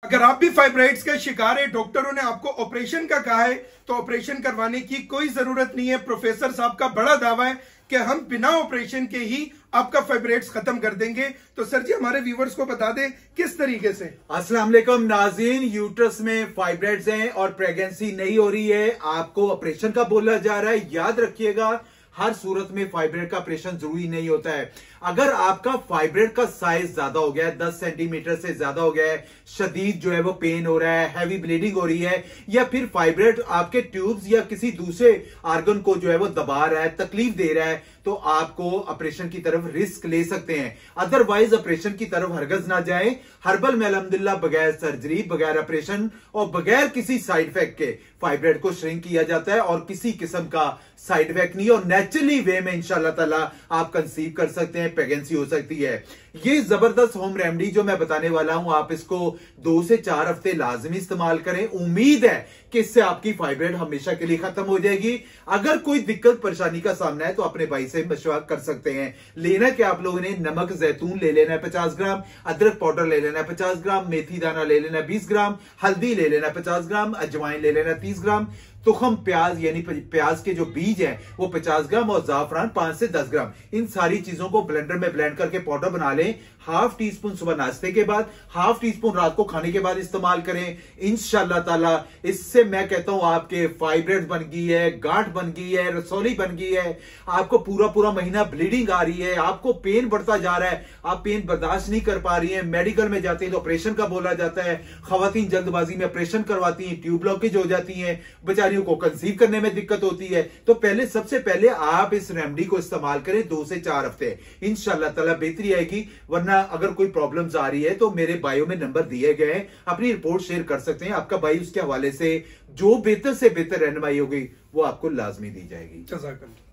अगर आप भी फाइब्राइड्स के शिकार है, डॉक्टरों ने आपको ऑपरेशन का कहा है तो ऑपरेशन करवाने की कोई जरूरत नहीं है। प्रोफेसर साहब का बड़ा दावा है कि हम बिना ऑपरेशन के ही आपका फाइब्राइड्स खत्म कर देंगे। तो सर जी हमारे व्यूवर्स को बता दें किस तरीके से। अस्सलाम वालेकुम नाज़रीन, यूट्रस में फाइब्राइड्स हैं और प्रेगनेंसी नहीं हो रही है, आपको ऑपरेशन का बोला जा रहा है। याद रखिएगा, हर सूरत में फाइब्राइड का ऑपरेशन जरूरी नहीं होता है। अगर आपका फाइब्राइड का साइज ज्यादा हो गया है, 10 सेंटीमीटर से ज्यादा हो गया है, शदीद जो है वो पेन हो रहा है, हैवी ब्लीडिंग हो रही है, या फिर फाइब्राइड आपके ट्यूब्स या किसी दूसरे आर्गन को जो है वो दबा रहा है, तकलीफ दे रहा है, तो आपको ऑपरेशन की तरफ रिस्क ले सकते हैं। अदरवाइज ऑपरेशन की तरफ हरगज ना जाएं। हर्बल में अल्हम्दुलिल्लाह बगैर सर्जरी, बगैर ऑपरेशन और बगैर किसी साइड इफेक्ट के फाइब्राइड को श्रिंक किया जाता है और किसी किस्म का साइड इफेक्ट नहीं, और नेचुरली वे में इंशाल्लाह ताला आप कंसीव कर सकते हैं, प्रेगनेंसी हो सकती है। ये जबरदस्त होम रेमेडी जो मैं बताने वाला हूं, आप इसको 2 से 4 हफ्ते लाजमी इस्तेमाल करें। उम्मीद है कि इससे आपकी फाइब्राइड हमेशा के लिए खत्म हो जाएगी। अगर कोई दिक्कत परेशानी का सामना है तो अपने भाई से मशवरा कर सकते हैं। लेना क्या आप लोगों ने, नमक जैतून ले लेना है 50 ग्राम, अदरक पाउडर ले लेना है 50 ग्राम, मेथी दाना ले लेना है 20 ग्राम, हल्दी ले लेना है 50 ग्राम, अजवाइन ले लेना है 30 ग्राम, तुखम प्याज यानी प्याज के जो बीज हैं वो 50 ग्राम और जाफरान 5 से 10 ग्राम। इन सारी चीजों को ब्लेंडर में ब्लेंड करके पाउडर बना लें। हाफ टी स्पून सुबह नाश्ते के बाद, हाफ टी स्पून रात को खाने के बाद इस्तेमाल करें। इंशाल्लाह ताला इससे मैं कहता हूं आपके फाइब्राइड बन गई है, गांठ बन गई है, रसौली बन गई है, आपको पूरा महीना ब्लीडिंग आ रही है, आपको पेन बढ़ता जा रहा है, आप पेन बर्दाश्त नहीं कर पा रही है, मेडिकल में जाते हैं तो ऑपरेशन का बोला जाता है, खवातीन जल्दबाजी में ऑपरेशन करवाती हैं, ट्यूब ब्लॉकेज हो जाती है, बेचारियों को कंसीव करने में दिक्कत होती है। तो सबसे पहले आप इस रेमेडी को इस्तेमाल करें 2 से 4 हफ्ते, इंशाल्लाह ताला बेहतरी आएगी। वरना अगर कोई प्रॉब्लम्स आ रही है तो मेरे बायो में नंबर दिए गए हैं, अपनी रिपोर्ट शेयर कर सकते हैं। आपका भाई उसके हवाले से जो बेहतर से बेहतर रहनुमाई होगी वो आपको लाजमी दी जाएगी। जज़ाकल्लाह।